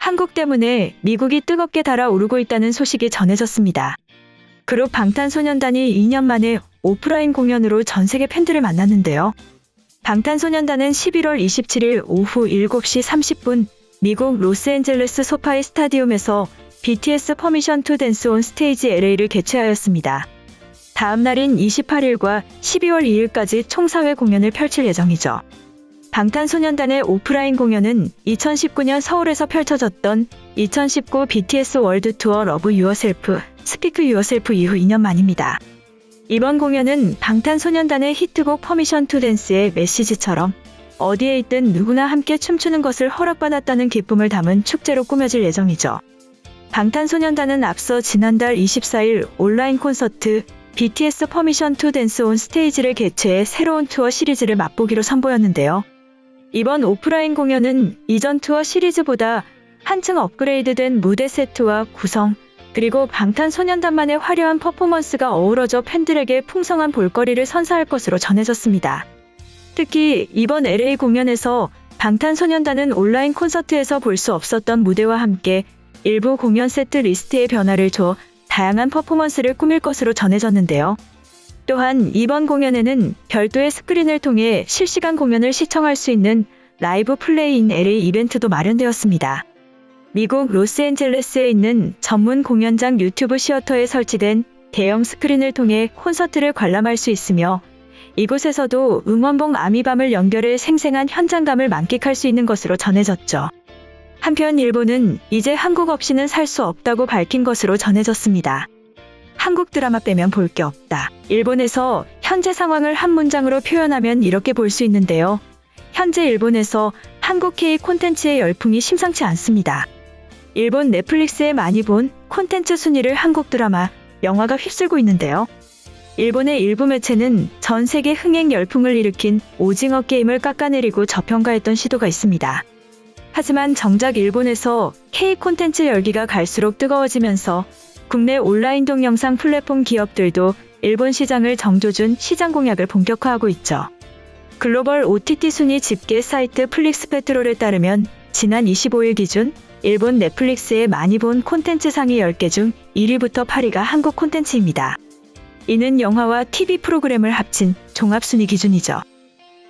한국 때문에 미국이 뜨겁게 달아오르고 있다는 소식이 전해졌습니다. 그룹 방탄소년단이 2년 만에 오프라인 공연으로 전 세계 팬들을 만났는데요. 방탄소년단은 11월 27일 오후 7시 30분 미국 로스앤젤레스 소파이 스타디움에서 BTS 퍼미션 투 댄스 온 스테이지 LA를 개최하였습니다. 다음 날인 28일과 12월 2일까지 총 4회 공연을 펼칠 예정이죠. 방탄소년단의 오프라인 공연은 2019년 서울에서 펼쳐졌던 2019 BTS 월드 투어 러브 유어셀프, 스피크 유어셀프 이후 2년 만입니다. 이번 공연은 방탄소년단의 히트곡 퍼미션 투 댄스의 메시지처럼 어디에 있든 누구나 함께 춤추는 것을 허락받았다는 기쁨을 담은 축제로 꾸며질 예정이죠. 방탄소년단은 앞서 지난달 24일 온라인 콘서트 BTS 퍼미션 투 댄스 온 스테이지를 개최해 새로운 투어 시리즈를 맛보기로 선보였는데요. 이번 오프라인 공연은 이전 투어 시리즈보다 한층 업그레이드된 무대 세트와 구성, 그리고 방탄소년단만의 화려한 퍼포먼스가 어우러져 팬들에게 풍성한 볼거리를 선사할 것으로 전해졌습니다. 특히 이번 LA 공연에서 방탄소년단은 온라인 콘서트에서 볼 수 없었던 무대와 함께 일부 공연 세트 리스트에 변화를 줘 다양한 퍼포먼스를 꾸밀 것으로 전해졌는데요. 또한 이번 공연에는 별도의 스크린을 통해 실시간 공연을 시청할 수 있는 라이브 플레이 인 LA 이벤트도 마련되었습니다. 미국 로스앤젤레스에 있는 전문 공연장 유튜브 시어터에 설치된 대형 스크린을 통해 콘서트를 관람할 수 있으며 이곳에서도 응원봉 아미밤을 연결해 생생한 현장감을 만끽할 수 있는 것으로 전해졌죠. 한편 일본은 이제 한국 없이는 살 수 없다고 밝힌 것으로 전해졌습니다. 한국 드라마 빼면 볼 게 없다. 일본에서 현재 상황을 한 문장으로 표현하면 이렇게 볼 수 있는데요. 현재 일본에서 한국 K 콘텐츠의 열풍이 심상치 않습니다. 일본 넷플릭스에 많이 본 콘텐츠 순위를 한국 드라마, 영화가 휩쓸고 있는데요. 일본의 일부 매체는 전 세계 흥행 열풍을 일으킨 오징어 게임을 깎아내리고 저평가했던 시도가 있습니다. 하지만 정작 일본에서 K 콘텐츠 열기가 갈수록 뜨거워지면서 국내 온라인 동영상 플랫폼 기업들도 일본 시장을 정조준 시장 공략을 본격화하고 있죠. 글로벌 OTT 순위 집계 사이트 플릭스페트롤에 따르면 지난 25일 기준 일본 넷플릭스에 많이 본 콘텐츠 상위 10개 중 1위부터 8위가 한국 콘텐츠입니다. 이는 영화와 TV 프로그램을 합친 종합순위 기준이죠.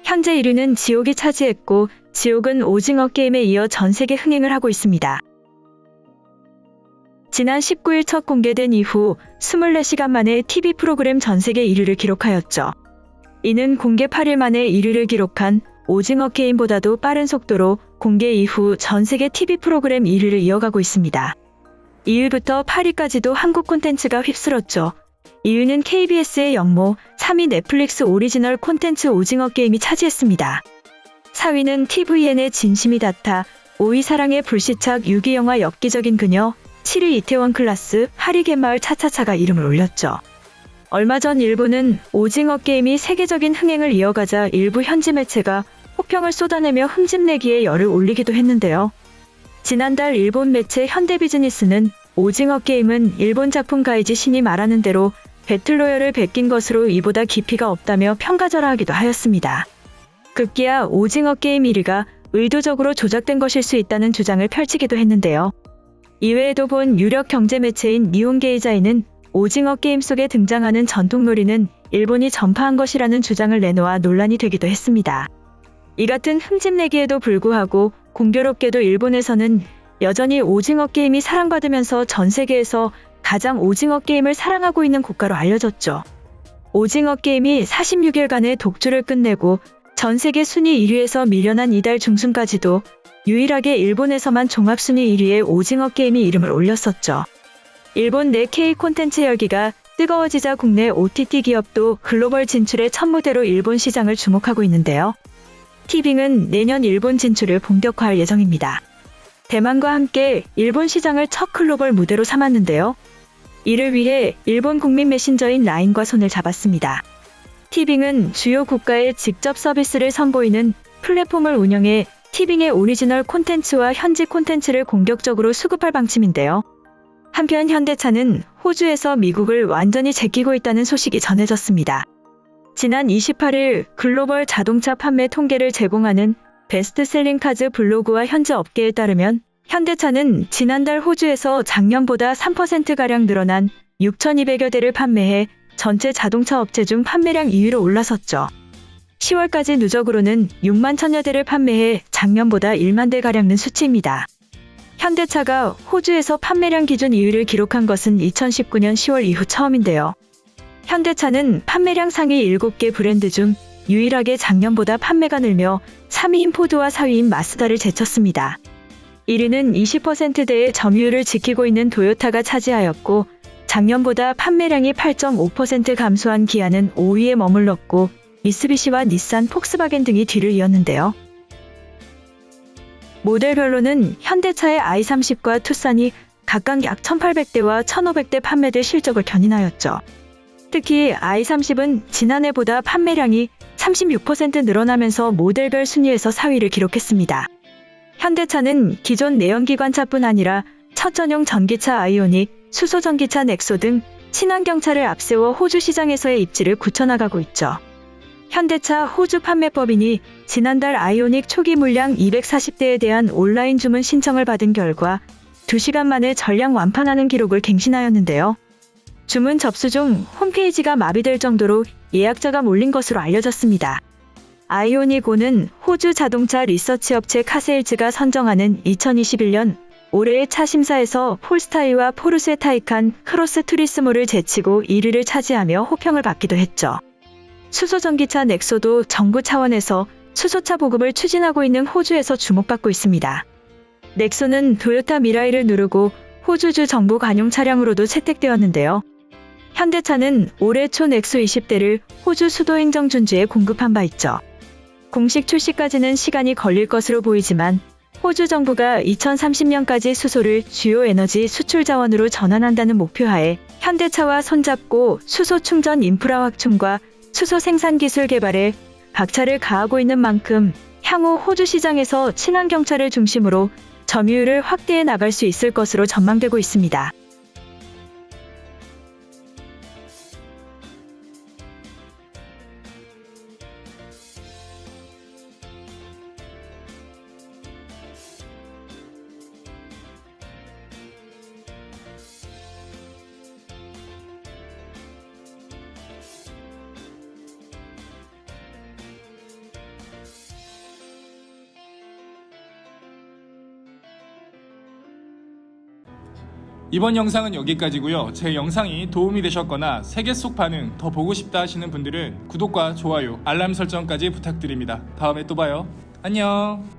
현재 1위는 지옥이 차지했고 지옥은 오징어 게임에 이어 전 세계 흥행을 하고 있습니다. 지난 19일 첫 공개된 이후 24시간 만에 TV 프로그램 전 세계 1위를 기록하였죠. 이는 공개 8일 만에 1위를 기록한 오징어 게임보다도 빠른 속도로 공개 이후 전 세계 TV 프로그램 1위를 이어가고 있습니다. 2위부터 8위까지도 한국 콘텐츠가 휩쓸었죠. 2위는 KBS의 영모, 3위 넷플릭스 오리지널 콘텐츠 오징어 게임이 차지했습니다. 4위는 TVN의 진심이 닿다, 5위 사랑의 불시착 6위 영화 엽기적인 그녀, 7위 이태원 클라스, 8위 갯마을 차차차가 이름을 올렸죠. 얼마 전 일본은 오징어 게임이 세계적인 흥행을 이어가자 일부 현지 매체가 호평을 쏟아내며 흠집내기에 열을 올리기도 했는데요. 지난달 일본 매체 현대비즈니스는 오징어 게임은 일본 작품 가이지 신이 말하는 대로 배틀로얄을 베낀 것으로 이보다 깊이가 없다며 평가절하하기도 하였습니다. 급기야 오징어 게임 1위가 의도적으로 조작된 것일 수 있다는 주장을 펼치기도 했는데요. 이외에도 본 유력 경제 매체인 니혼게이자이는 오징어 게임 속에 등장하는 전통놀이는 일본이 전파한 것이라는 주장을 내놓아 논란이 되기도 했습니다. 이 같은 흠집내기에도 불구하고 공교롭게도 일본에서는 여전히 오징어 게임이 사랑받으면서 전 세계에서 가장 오징어 게임을 사랑하고 있는 국가로 알려졌죠. 오징어 게임이 46일간의 독주를 끝내고 전 세계 순위 1위에서 밀려난 이달 중순까지도 유일하게 일본에서만 종합순위 1위에 오징어 게임이 이름을 올렸었죠. 일본 내 K 콘텐츠 열기가 뜨거워지자 국내 OTT 기업도 글로벌 진출의 첫 무대로 일본 시장을 주목하고 있는데요. 티빙은 내년 일본 진출을 본격화할 예정입니다. 대만과 함께 일본 시장을 첫 글로벌 무대로 삼았는데요. 이를 위해 일본 국민 메신저인 라인과 손을 잡았습니다. 티빙은 주요 국가에 직접 서비스를 선보이는 플랫폼을 운영해 티빙의 오리지널 콘텐츠와 현지 콘텐츠를 공격적으로 수급할 방침인데요. 한편 현대차는 호주에서 미국을 완전히 제끼고 있다는 소식이 전해졌습니다. 지난 28일 글로벌 자동차 판매 통계를 제공하는 베스트셀링 카즈 블로그와 현지 업계에 따르면 현대차는 지난달 호주에서 작년보다 3%가량 늘어난 6,200여 대를 판매해 전체 자동차 업체 중 판매량 2위로 올라섰죠. 10월까지 누적으로는 6만 1,000여 대를 판매해 작년보다 1만 대가량 는 수치입니다. 현대차가 호주에서 판매량 기준 2위를 기록한 것은 2019년 10월 이후 처음인데요. 현대차는 판매량 상위 7개 브랜드 중 유일하게 작년보다 판매가 늘며 3위인 포드와 4위인 마스다를 제쳤습니다. 1위는 20%대의 점유율을 지키고 있는 도요타가 차지하였고, 작년보다 판매량이 8.5% 감소한 기아는 5위에 머물렀고, 미쓰비시와 닛산, 폭스바겐 등이 뒤를 이었는데요. 모델별로는 현대차의 i30과 투싼이 각각 약 1,800대와 1,500대 판매될 실적을 견인하였죠. 특히 i30은 지난해보다 판매량이 36% 늘어나면서 모델별 순위에서 4위를 기록했습니다. 현대차는 기존 내연기관차뿐 아니라 첫-전용 전기차 아이오닉, 수소전기차 넥소 등 친환경차를 앞세워 호주 시장에서의 입지를 굳혀나가고 있죠. 현대차 호주 판매법인이 지난달 아이오닉 초기 물량 240대에 대한 온라인 주문 신청을 받은 결과 2시간 만에 전량 완판하는 기록을 갱신하였는데요. 주문 접수 중 홈페이지가 마비될 정도로 예약자가 몰린 것으로 알려졌습니다. 아이오닉 5는 호주 자동차 리서치 업체 카세일즈가 선정하는 2021년 올해의 차 심사에서 폴스타이와 포르쉐 타이칸 크로스 투리스모를 제치고 1위를 차지하며 호평을 받기도 했죠. 수소전기차 넥소도 정부 차원에서 수소차 보급을 추진하고 있는 호주에서 주목받고 있습니다. 넥소는 도요타 미라이를 누르고 호주주 정부 관용 차량으로도 채택되었는데요. 현대차는 올해 초 넥소 20대를 호주 수도행정준지에 공급한 바 있죠. 공식 출시까지는 시간이 걸릴 것으로 보이지만 호주 정부가 2030년까지 수소를 주요 에너지 수출 자원으로 전환한다는 목표하에 현대차와 손잡고 수소 충전 인프라 확충과 수소 생산 기술 개발에 박차를 가하고 있는 만큼 향후 호주 시장에서 친환경차를 중심으로 점유율을 확대해 나갈 수 있을 것으로 전망되고 있습니다. 이번 영상은 여기까지고요. 제 영상이 도움이 되셨거나 세계 속 반응 더 보고 싶다 하시는 분들은 구독과 좋아요, 알람 설정까지 부탁드립니다. 다음에 또 봐요. 안녕.